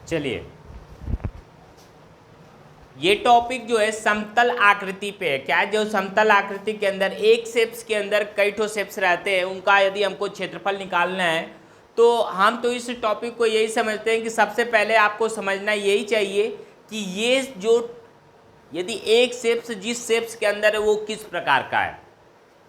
चलिए, ये टॉपिक जो है समतल आकृति पे है। क्या है, जो समतल आकृति के अंदर एक शेप्स के अंदर कई ठो शेप्स रहते हैं, उनका यदि हमको क्षेत्रफल निकालना है तो हम तो इस टॉपिक को यही समझते हैं कि सबसे पहले आपको समझना यही चाहिए कि ये जो यदि एक शेप्स जिस शेप्स के अंदर है वो किस प्रकार का है,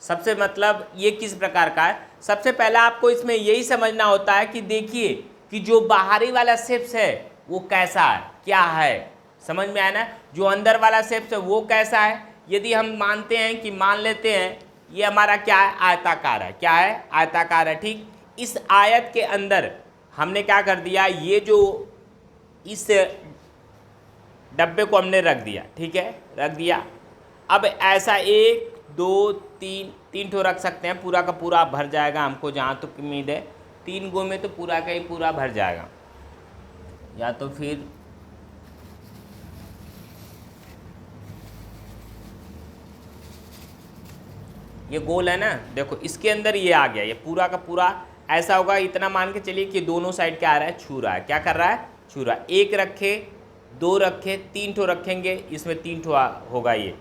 सबसे मतलब ये किस प्रकार का है। सबसे पहले आपको इसमें यही समझना होता है कि देखिए कि जो बाहरी वाला शेप्स है वो कैसा है, क्या है, समझ में आया ना। जो अंदर वाला शेप्स है वो कैसा है। यदि हम मानते हैं कि मान लेते हैं ये हमारा क्या है, आयताकार है। क्या है, आयताकार है। ठीक, इस आयत के अंदर हमने क्या कर दिया, ये जो इस डब्बे को हमने रख दिया। ठीक है, रख दिया। अब ऐसा 1 2 3 ठो रख सकते हैं, पूरा का पूरा भर जाएगा हमको जहाँ तक उम्मीद है। 3 गो में तो पूरा का ही पूरा भर जाएगा, या तो फिर ये गोल है ना, देखो इसके अंदर ये आ गया, ये पूरा का पूरा ऐसा होगा। इतना मान के चलिए कि दोनों साइड क्या आ रहा है, छू रहा है। क्या कर रहा है, छू रहा है। 1 रखे, 2 रखे, 3 ठो रखेंगे, इसमें 3 ठो होगा ये।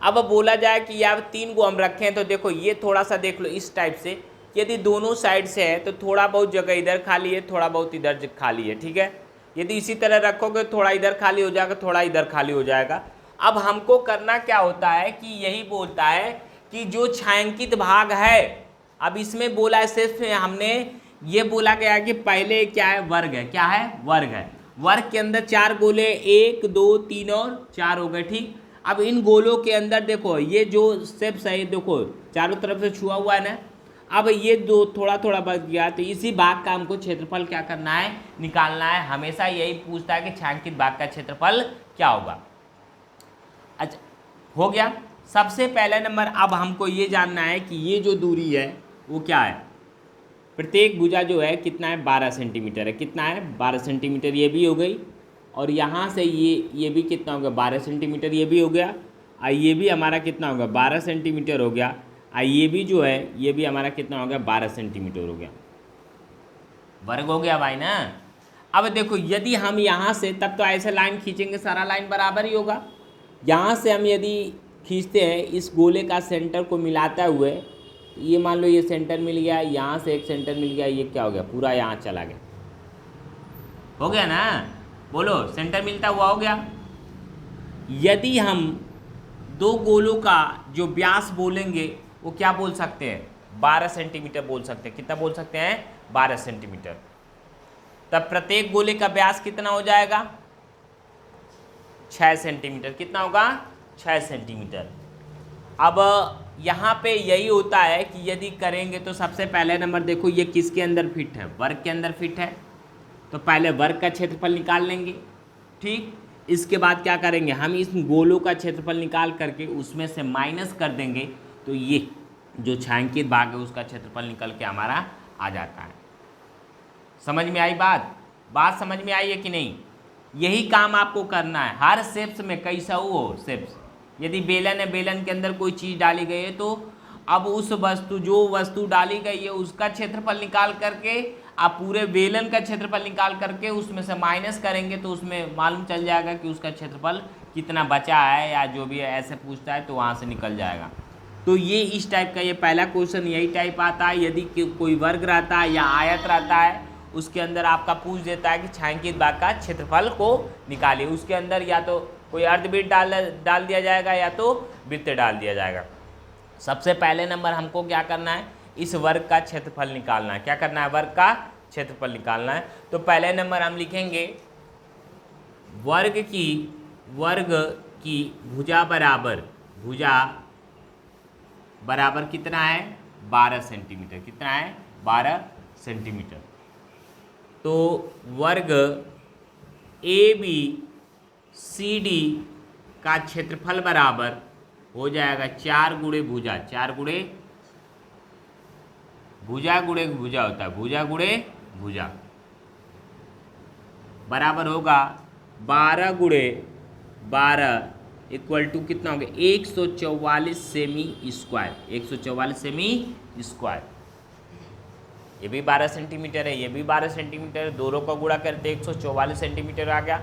अब बोला जाए कि यार 3 को हम रखें तो देखो ये थोड़ा सा देख लो इस टाइप से, यदि दोनों साइड से है तो थोड़ा बहुत जगह इधर खाली है, थोड़ा बहुत इधर खाली है। ठीक है, यदि इसी तरह रखोगे थोड़ा इधर खाली हो जाएगा, थोड़ा इधर खाली हो जाएगा। अब हमको करना क्या होता है कि यही बोलता है कि जो छायांकित भाग है, अब इसमें बोला है सिर्फ हमने ये बोला गया कि पहले क्या है, वर्ग है। क्या है, वर्ग है। वर्ग के अंदर 4 गोले, 1 2 3 और 4 हो गए। ठीक, अब इन गोलों के अंदर देखो ये जो शेप्स है, देखो चारों तरफ से छुआ हुआ है ना। अब ये दो थोड़ा थोड़ा बच गया, तो इसी भाग का हमको क्षेत्रफल क्या करना है, निकालना है। हमेशा यही पूछता है कि छायांकित भाग का क्षेत्रफल क्या होगा। अच्छा, हो गया। सबसे पहले नंबर अब हमको ये जानना है कि ये जो दूरी है वो क्या है। प्रत्येक भुजा जो है कितना है, 12 सेंटीमीटर है। कितना है, 12 सेंटीमीटर। ये भी हो गई, और यहाँ से ये भी कितना हो गया, 12 सेंटीमीटर। ये भी हो गया, और ये भी हमारा कितना हो गया, 12 सेंटीमीटर हो गया। और ये भी जो है ये भी हमारा कितना हो गया, 12 सेंटीमीटर हो गया। वर्ग हो गया भाई ना। अब देखो यदि हम यहाँ से, तब तो ऐसे लाइन खींचेंगे सारा लाइन बराबर ही होगा। यहाँ से हम यदि खींचते हैं इस गोले का सेंटर को मिलाते हुए, ये मान लो ये सेंटर मिल गया, यहाँ से एक सेंटर मिल गया, ये क्या हो गया, पूरा यहाँ चला गया। हो गया ना, बोलो, सेंटर मिलता हुआ हो गया। यदि हम 2 गोलों का जो व्यास बोलेंगे वो क्या बोल सकते हैं, 12 सेंटीमीटर बोल सकते हैं। कितना बोल सकते हैं, 12 सेंटीमीटर। तब प्रत्येक गोले का व्यास कितना हो जाएगा, 6 सेंटीमीटर। कितना होगा, 6 सेंटीमीटर। अब यहाँ पे यही होता है कि यदि करेंगे तो सबसे पहले नंबर देखो ये किसके अंदर फिट है, वर्ग के अंदर फिट है, तो पहले वर्ग का क्षेत्रफल निकाल लेंगे। ठीक, इसके बाद क्या करेंगे, हम इस गोलों का क्षेत्रफल निकाल करके उसमें से माइनस कर देंगे, तो ये जो छायांकित भाग है उसका क्षेत्रफल निकल के हमारा आ जाता है। समझ में आई बात समझ में आई है कि नहीं। यही काम आपको करना है हर शेप्स में, कैसा हो शेप्स। यदि बेलन है, बेलन के अंदर कोई चीज़ डाली गई है, तो अब उस वस्तु, जो वस्तु डाली गई है उसका क्षेत्रफल निकाल करके आप पूरे बेलन का क्षेत्रफल निकाल करके उसमें से माइनस करेंगे, तो उसमें मालूम चल जाएगा कि उसका क्षेत्रफल कितना बचा है, या जो भी है ऐसे पूछता है तो वहाँ से निकल जाएगा। तो ये इस टाइप का ये पहला क्वेश्चन यही टाइप आता है। यदि कोई वर्ग रहता है या आयत रहता है, उसके अंदर आपका पूछ देता है कि छायांकित भाग का क्षेत्रफल को निकालिए, उसके अंदर या तो कोई अर्धवृत्त डाल दिया जाएगा या तो वृत्त डाल दिया जाएगा। सबसे पहले नंबर हमको क्या करना है, इस वर्ग का क्षेत्रफल निकालना है। क्या करना है, वर्ग का क्षेत्रफल निकालना है। तो पहले नंबर हम लिखेंगे वर्ग की भुजा बराबर कितना है, 12 सेंटीमीटर। कितना है, 12 सेंटीमीटर। तो वर्ग ABCD का क्षेत्रफल बराबर हो जाएगा 4 गुणे भुजा, 4 गुणे भुजा गुणे भुजा होता है, भुजा गुणे भुजा, बराबर होगा 12 गुणे 12 इक्वल टू कितना हो गया, 144 सेमी स्क्वायर। 144 semi square. ये भी 12 सेंटीमीटर है, ये भी 12 सेंटीमीटर है, दोनों का गुणा करते 144 सेंटीमीटर आ गया।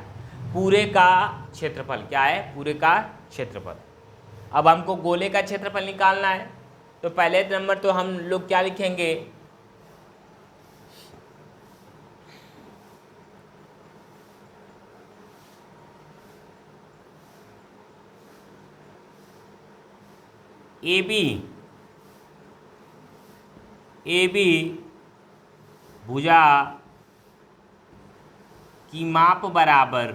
पूरे का क्षेत्रफल क्या है? पूरे का क्षेत्रफल। अब हमको गोले का क्षेत्रफल निकालना है, तो पहले नंबर तो हम लोग क्या लिखेंगे? ए बी भुजा की माप बराबर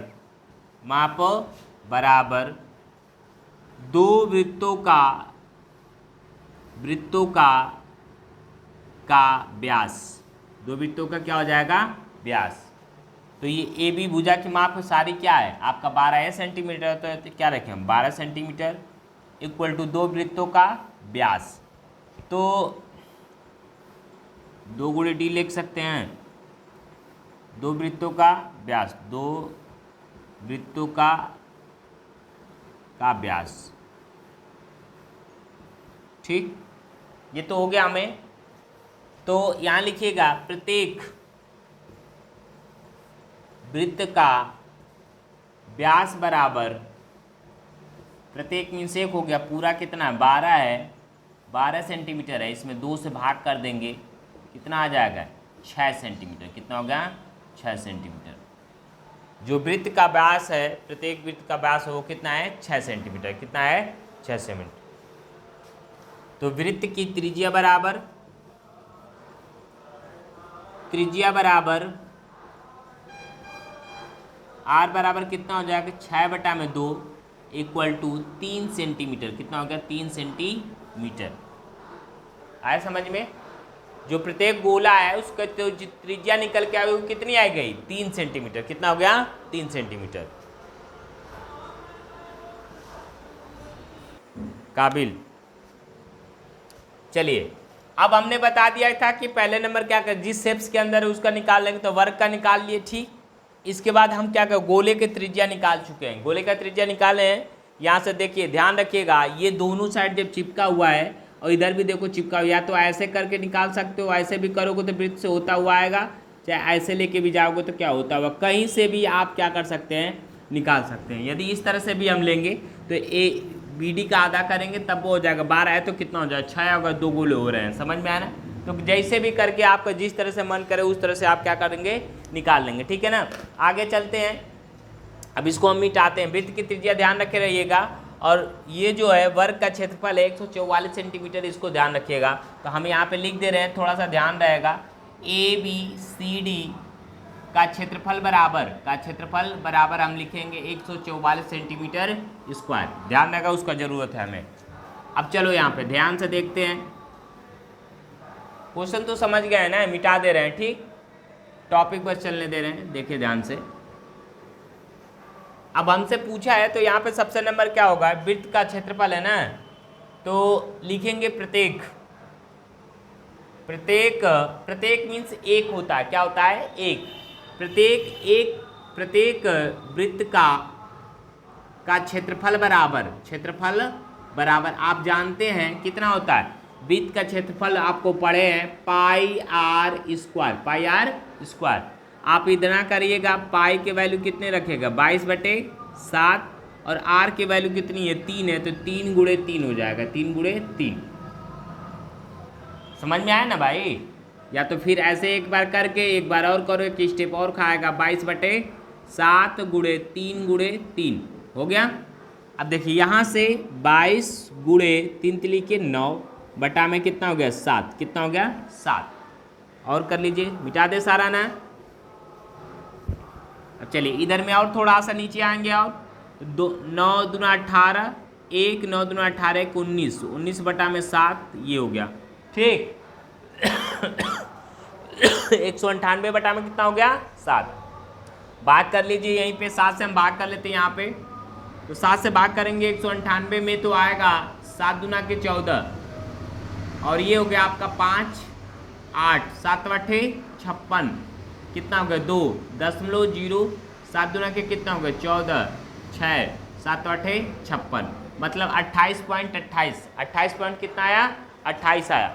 दो वृत्तों का व्यास। दो वृत्तों का क्या हो जाएगा? व्यास। तो ये ए बी भुजा की माप सारी क्या है? आपका 12 सेंटीमीटर, तो क्या रखें हम? 12 सेंटीमीटर इक्वल टू दो वृत्तों का व्यास। तो 2 गुणे डी लिख सकते हैं, दो वृत्तों का व्यास, दो वृत्तों का व्यास। ठीक, ये तो हो गया हमें। तो यहाँ लिखिएगा प्रत्येक वृत्त का व्यास बराबर, प्रत्येक मीन्स एक हो गया, पूरा कितना 12 है, 12 सेंटीमीटर है, इसमें 2 से भाग कर देंगे, कितना आ जाएगा? 6 सेंटीमीटर। कितना हो गया? 6 सेंटीमीटर। जो वृत्त का व्यास है, प्रत्येक वृत्त का व्यास है वो कितना है? 6 सेंटीमीटर। कितना है? 6 सेंटीमीटर। तो वृत्त की त्रिज्या बराबर आर बराबर कितना हो जाएगा? 6/2 इक्वल टू 3 सेंटीमीटर। कितना हो गया? 3 सेंटीमीटर। आया समझ में? जो प्रत्येक गोला है उसका तो त्रिज्या निकल के आई वो कितनी आ गई? 3 सेंटीमीटर। कितना हो गया? 3 सेंटीमीटर। काबिल। चलिए, अब हमने बता दिया था कि पहले नंबर क्या कर, जिस शेप्स के अंदर है उसका निकाल लेंगे, तो वर्ग का निकाल लिए। ठीक, इसके बाद हम क्या कर, गोले के त्रिज्या निकाल चुके हैं। गोले का त्रिज्या निकाले हैं। यहाँ से देखिए, ध्यान रखिएगा, ये दोनों साइड जब चिपका हुआ है और इधर भी देखो चिपका हुआ, या तो ऐसे करके निकाल सकते हो, ऐसे भी करोगे तो वृत्त से होता हुआ आएगा, चाहे ऐसे लेके भी जाओगे तो क्या होता हुआ, कहीं से भी आप क्या कर सकते हैं? निकाल सकते हैं। यदि इस तरह से भी हम लेंगे तो ए बी डी का आधा करेंगे तब वो हो जाएगा 12 है तो कितना हो जाएगा? 6 होगा, 2 गोले हो रहे हैं। समझ में आया ना? तो जैसे भी करके आपका जिस तरह से मन करे उस तरह से आप क्या करेंगे? निकाल लेंगे। ठीक है ना? आगे चलते हैं। अब इसको हम मिटाते हैं। वृत्त की त्रिज्या ध्यान रखे रहिएगा, और ये जो है वर्ग का क्षेत्रफल है 144 सेंटीमीटर, इसको ध्यान रखिएगा। तो हम यहाँ पे लिख दे रहे हैं, थोड़ा सा ध्यान रहेगा। ए बी सी डी का क्षेत्रफल बराबर हम लिखेंगे 144 सेंटीमीटर स्क्वायर। ध्यान रहेगा, उसका ज़रूरत है हमें। अब चलो यहाँ पे ध्यान से देखते हैं। क्वेश्चन तो समझ गए ना? मिटा दे रहे हैं। ठीक, टॉपिक बस चलने दे रहे हैं। देखिए ध्यान से। अब हमसे पूछा है तो यहाँ पे सबसे नंबर क्या होगा? वृत्त का क्षेत्रफल है ना, तो लिखेंगे प्रत्येक मीन्स एक होता है। क्या होता है? एक। प्रत्येक वृत्त का क्षेत्रफल बराबर आप जानते हैं कितना होता है? वृत्त का क्षेत्रफल आपको पढ़े हैं पाई आर स्क्वायर। आप इतना करिएगा, पाई के वैल्यू कितने रखेगा? 22/7, और आर की वैल्यू कितनी है? 3 है, तो 3 गुणे 3 हो जाएगा। 3 गुणे 3। समझ में आया ना भाई? या तो फिर ऐसे एक बार करके एक बार और करो, एक स्टेप और खाएगा। 22/7 गुणे 3 गुणे 3 हो गया। अब देखिए यहाँ से 22 गुणे 3 तिली के 9 बटा में कितना हो गया? 7। कितना हो गया? 7। और कर लीजिए, मिटा दे सारा ना। अब चलिए इधर में और थोड़ा सा नीचे आएंगे, और 9 दूना 18, 1 9 दूना 18 1 19, 19 बटा में 7, ये हो गया। ठीक 198 बटा में कितना हो गया? 7। भाग कर लीजिए, यहीं पे 7 से हम भाग कर लेते हैं। यहाँ पे तो 7 से भाग करेंगे 198 में, तो आएगा 7 दूना के 14, और ये हो गया आपका 5 8 7 8 56। कितना हो गया? 2.0। 7 दूना के कितना हो गया? 14 6 7 8 56, मतलब 28.28। 28 पॉइंट कितना आया? 28 आया।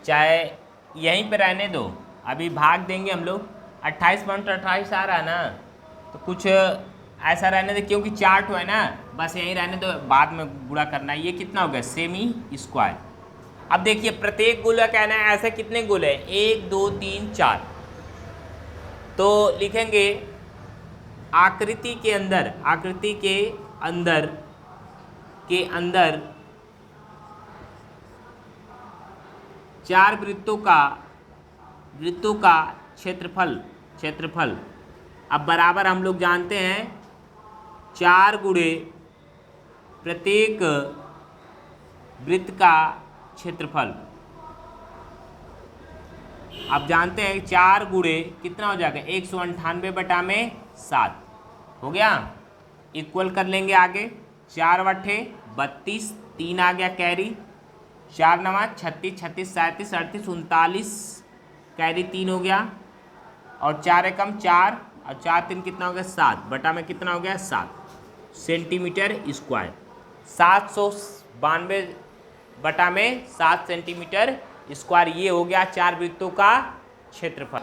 चाहे यहीं पे रहने दो, अभी भाग देंगे हम लोग। 28.28 आ रहा है ना, तो कुछ ऐसा रहने दो, क्योंकि 4 है ना, बस यहीं रहने दो, बाद में गुणा करना है। ये कितना हो गया, सेमी स्क्वायर। अब देखिए प्रत्येक गोला कहना है ऐसे कितने गोले हैं, 1 2 3 4। तो लिखेंगे आकृति के अंदर, आकृति के अंदर 4 वृत्तों का क्षेत्रफल। अब बराबर हम लोग जानते हैं 4 गुणे प्रत्येक वृत्त का क्षेत्रफल। आप जानते हैं 4 गुणे कितना हो जाएगा, 198/7 हो गया। इक्वल कर लेंगे आगे, 4 बटे 32, 3 आ गया कैरी, 4 9 36, 36 37 38 39, कैरी 3 हो गया, और 4 एकम 4 और 4 3 कितना हो गया 7, बटा में कितना हो गया 7 सेंटीमीटर स्क्वायर। 792 बटा में 7 सेंटीमीटर स्क्वायर, ये हो गया 4 वृत्तों का क्षेत्रफल।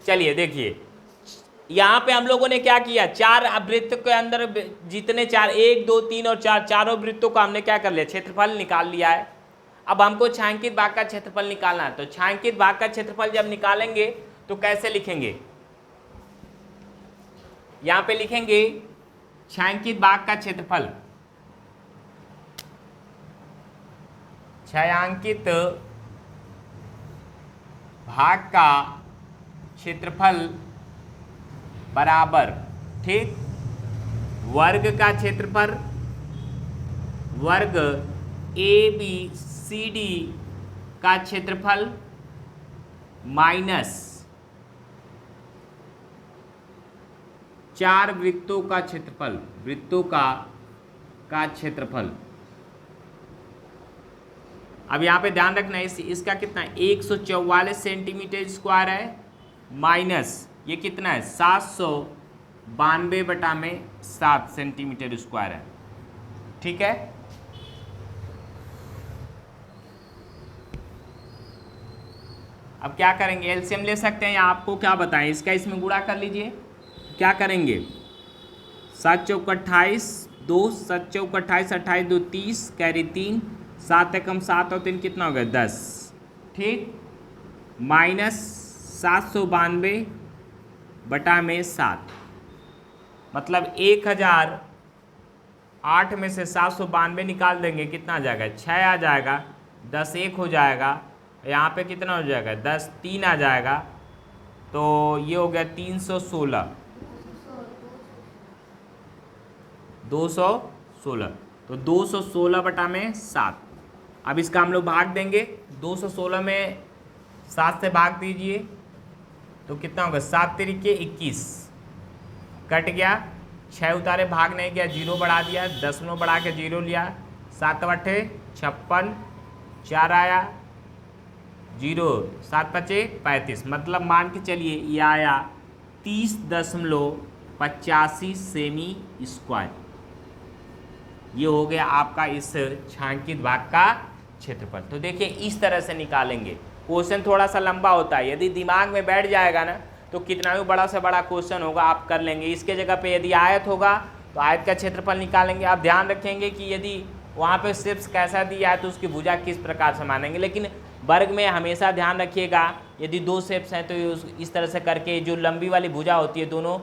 चलिए देखिए यहाँ पे हम लोगों ने क्या किया, 4 वृत्त के अंदर जितने 4 1 2 3 और 4 चारों वृत्तों का हमने क्या कर लिया, क्षेत्रफल निकाल लिया है। अब हमको छायांकित भाग का क्षेत्रफल निकालना है। तो छायांकित भाग का क्षेत्रफल जब निकालेंगे तो कैसे लिखेंगे, यहाँ पे लिखेंगे छायांकित भाग का क्षेत्रफल, छायांकित भाग का क्षेत्रफल बराबर, ठीक, वर्ग का क्षेत्रफल, वर्ग ABCD का क्षेत्रफल माइनस 4 वृत्तों का क्षेत्रफल, वृत्तों का क्षेत्रफल। अब यहाँ पे ध्यान रखना है इसका कितना है, 144 सेंटीमीटर स्क्वायर है, माइनस ये कितना है 792/7 सेंटीमीटर स्क्वायर है, ठीक है। अब क्या करेंगे, एलसीएम ले सकते हैं या आपको क्या बताएं, इसका इसमें गुणा कर लीजिए। क्या करेंगे, 7 चौक 28, 2 7 चौक 28, 28 2 30, कैरी 3, 7 एकम 7 और 3 कितना हो गया 10, ठीक, माइनस 792/7, मतलब 1008 में से 792 निकाल देंगे, कितना आ जाएगा 6 आ जाएगा, 10 1 हो जाएगा, यहाँ पे कितना हो जाएगा 10 3 आ जाएगा, तो ये हो गया 316, 216, तो 216/7। अब इसका हम लोग भाग देंगे, 216 में 7 से भाग दीजिए तो कितना होगा 7 तिरिके 21, कट गया, 6 उतारे भाग नहीं गया, 0 बढ़ा दिया, 10 बढ़ा के 0 लिया, 7 बटे 56, 4 आया 0, 7 5 35, मतलब मान के चलिए ये आया 30.85 सेमी स्क्वायर। ये हो गया आपका इस छायांकित भाग का क्षेत्रफल। तो देखिए इस तरह से निकालेंगे। क्वेश्चन थोड़ा सा लंबा होता है, यदि दिमाग में बैठ जाएगा ना तो कितना भी बड़ा से बड़ा क्वेश्चन होगा आप कर लेंगे। इसके जगह पे यदि आयत होगा तो आयत का क्षेत्रफल निकालेंगे। आप ध्यान रखेंगे कि यदि वहाँ पे सिर्फ कैसा दिया है तो उसकी भुजा किस प्रकार से मानेंगे, लेकिन वर्ग में हमेशा ध्यान रखिएगा यदि 2 शेप्स हैं तो इस तरह से करके जो लंबी वाली भुजा होती है दोनों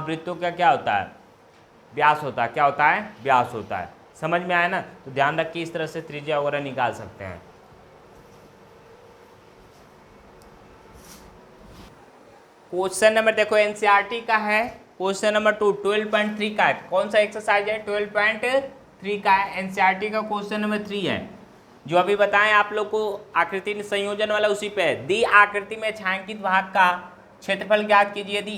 वृत्तों का क्या होता है, व्यास होता है। क्या होता है, व्यास होता है। समझ में आया ना, तो ध्यान रख के इस तरह से त्रिज्या वगैरह निकाल सकते हैं। क्वेश्चन नंबर देखो एनसीईआरटी का है, क्वेश्चन नंबर 2 12.3 का है। कौन सा एक्सरसाइज है, 12.3 का है, एनसीईआरटी का क्वेश्चन नंबर 3 है। जो अभी बताएं आप लोग को आकृति संयोजन वाला उसी पे है। दी आकृति में छायांकित भाग का क्षेत्रफल ज्ञात कीजिए। यदि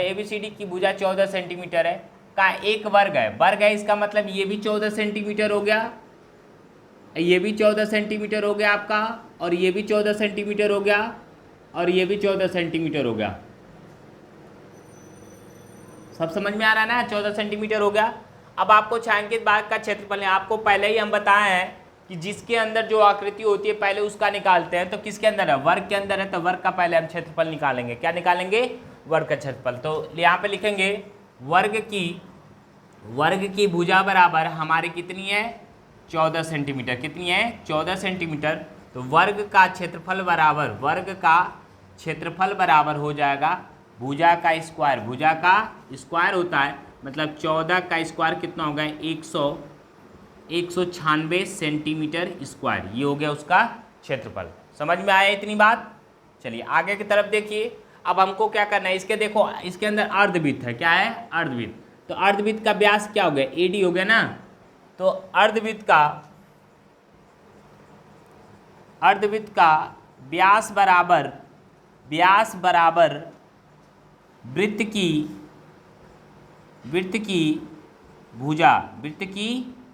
ABCD की भुजा 14 सेंटीमीटर है का एक वर्ग है, इसका मतलब ये भी 14 सेंटीमीटर हो गया, ये भी 14 सेंटीमीटर हो गया आपका, और ये भी 14 सेंटीमीटर हो गया, और ये भी 14 सेंटीमीटर हो गया। सब समझ में आ रहा है ना, 14 सेंटीमीटर हो गया। अब आपको छायांकित भाग का क्षेत्रफल है, आपको पहले ही हम बताए हैं कि जिसके अंदर जो आकृति होती है पहले उसका निकालते हैं। तो किसके अंदर है? वर्ग के अंदर है, तो वर्ग का पहले हम क्षेत्रफल निकालेंगे। क्या निकालेंगे? वर्ग का क्षेत्रफल। तो यहाँ पे लिखेंगे वर्ग की भुजा बराबर हमारी कितनी है? 14 सेंटीमीटर। कितनी है? 14 सेंटीमीटर। तो वर्ग का क्षेत्रफल बराबर हो जाएगा भुजा का स्क्वायर। भुजा का स्क्वायर होता है मतलब 14 का स्क्वायर कितना होगा? 196 सेंटीमीटर स्क्वायर। ये हो गया उसका क्षेत्रफल। समझ में आया इतनी बात? चलिए आगे की तरफ देखिए। अब हमको क्या करना है, इसके देखो इसके अंदर अर्धवृत्त है। क्या है? अर्धवृत्त। तो अर्धवृत्त का व्यास क्या हो गया? AD हो गया ना। तो अर्धवृत्त का व्यास बराबर वृत्त की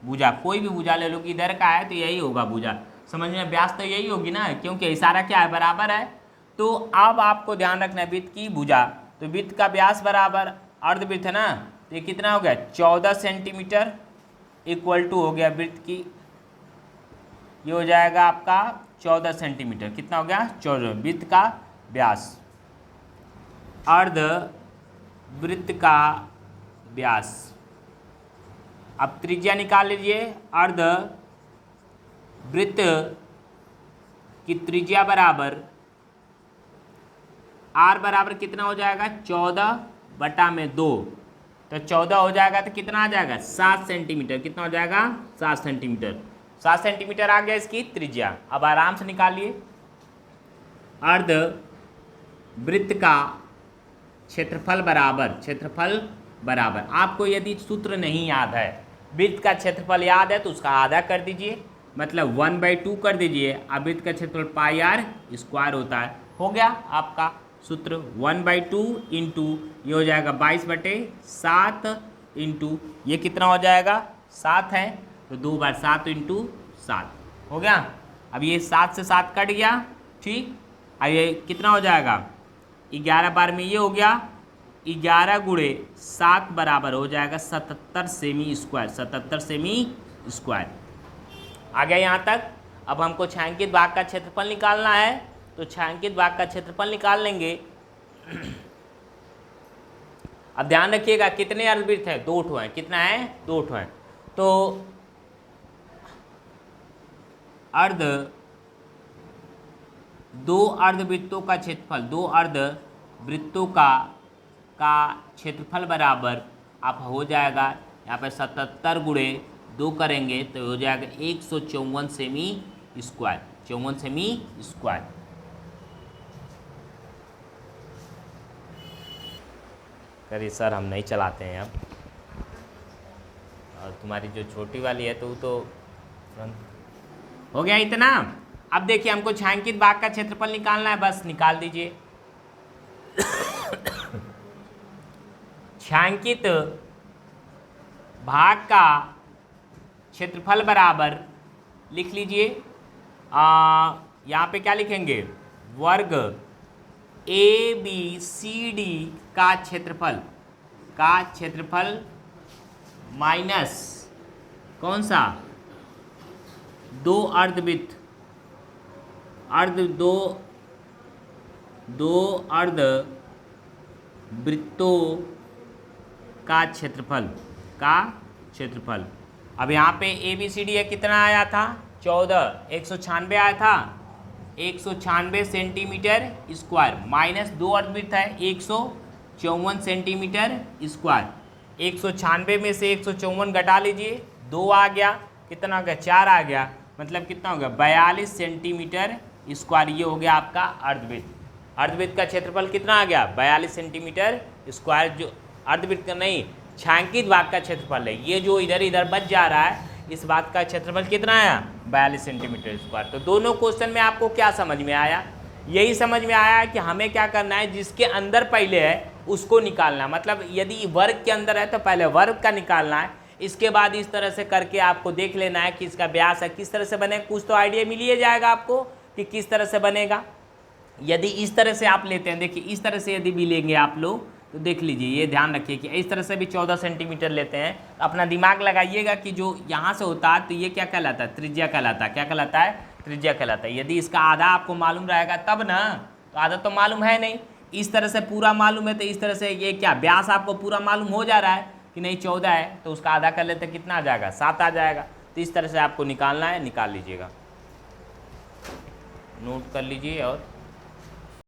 भुजा। कोई भी भुजा ले लो कि इधर का है तो यही होगा भुजा। समझ में? व्यास तो यही होगी ना, क्योंकि इशारा क्या है? बराबर है। तो अब आपको ध्यान रखना है वृत्त की भुजा। तो वृत्त का व्यास बराबर अर्धवृत्त है ना, तो ये कितना हो गया? 14 सेंटीमीटर इक्वल टू हो गया वृत्त की, ये हो जाएगा आपका 14 सेंटीमीटर। कितना हो गया? 14। वृत्त का व्यास, अर्धवृत्त का व्यास। अब त्रिज्या निकाल लीजिए। अर्धवृत्त की त्रिज्या बराबर R बराबर कितना हो जाएगा? 14/2। तो 14 हो जाएगा तो कितना आ जाएगा? 7 सेंटीमीटर। कितना हो जाएगा? 7 सेंटीमीटर। 7 सेंटीमीटर आ गया इसकी त्रिज्या। अब आराम से निकालिए। अर्धवृत्त का क्षेत्रफल बराबर आपको यदि सूत्र नहीं याद है, वृत्त का क्षेत्रफल याद है तो उसका आधा कर दीजिए, मतलब 1/2 कर दीजिए। अब वृत्त का क्षेत्रफल πr² होता है। हो गया आपका सूत्र। 1/2 इंटू ये हो जाएगा 22/7 इंटू ये कितना हो जाएगा? 7 है, तो 2 बार 7 इंटू 7 हो गया। अब ये 7 से 7 कट गया, ठीक। अब ये कितना हो जाएगा? 11 बार में ये हो गया 11 गुणे 7 बराबर हो जाएगा 77 सेमी स्क्वायर। 77 सेमी स्क्वायर आ गया यहाँ तक। अब हमको छायांकित भाग का क्षेत्रफल निकालना है, तो छायांकित भाग का क्षेत्रफल निकाल लेंगे। अब ध्यान रखिएगा कितने अर्धवृत्त है? 2 ठो है। कितना है? 2 ठो है। तो दो अर्धवृत्तों का क्षेत्रफल, 2 अर्धवृत्तों का क्षेत्रफल बराबर आप हो जाएगा यहाँ पे 77 गुणे 2 करेंगे तो हो जाएगा 154 सेमी स्क्वायर। 54 semi square. करिए सर हम नहीं चलाते हैं अब, और तुम्हारी जो छोटी वाली है तो वो तो हो गया इतना। अब देखिए हमको छायांकित भाग का क्षेत्रफल निकालना है, बस निकाल दीजिए। छायांकित भाग का क्षेत्रफल बराबर लिख लीजिए, यहाँ पे क्या लिखेंगे? वर्ग ABCD का क्षेत्रफल माइनस कौन सा? 2 अर्धवृत्त, दो अर्धवृत्तों का क्षेत्रफल। अब यहाँ पे ABCD है, कितना आया था? 14, 196 आया था, 196 सेंटीमीटर स्क्वायर माइनस 2 अर्धवृत्त है 154 सेंटीमीटर स्क्वायर। 196 में से 154 घटा लीजिए, 2 आ गया, कितना हो गया? 4 आ गया, मतलब कितना हो गया? 42 सेंटीमीटर स्क्वायर। ये हो गया आपका अर्धवृत्त। अर्धवृत्त का क्षेत्रफल कितना आ गया? 42 सेंटीमीटर स्क्वायर। जो अर्धवृत्त का नहीं, छायांकित भाग का क्षेत्रफल है, ये जो इधर इधर बच जा रहा है, इस बात का क्षेत्रफल कितना आया? 42 सेंटीमीटर स्क्वायर। तो दोनों क्वेश्चन में आपको क्या समझ में आया? यही समझ में आया कि हमें क्या करना है, जिसके अंदर पहले है उसको निकालना। मतलब यदि वर्ग के अंदर है तो पहले वर्ग का निकालना है, इसके बाद इस तरह से करके आपको देख लेना है कि इसका व्यास है किस तरह से बनेगा। कुछ तो आइडिया मिल ही जाएगा आपको कि किस तरह से बनेगा। यदि इस तरह से आप लेते हैं, देखिए इस तरह से यदि भी लेंगे आप लोग तो देख लीजिए, ये ध्यान रखिए कि इस तरह से भी 14 सेंटीमीटर लेते हैं। तो अपना दिमाग लगाइएगा कि जो यहाँ से होता है तो ये क्या कहलाता है, त्रिज्या कहलाता है। क्या कहलाता है, त्रिज्या कहलाता है। यदि इसका आधा आपको मालूम रहेगा तब ना, तो आधा तो मालूम है नहीं, इस तरह से पूरा मालूम है, तो इस तरह से ये क्या व्यास आपको पूरा मालूम हो जा रहा है कि नहीं 14 है, तो उसका आधा कर लेते कितना आ जाएगा, 7 आ जाएगा। तो इस तरह से आपको निकालना है, निकाल लीजिएगा, नोट कर लीजिए और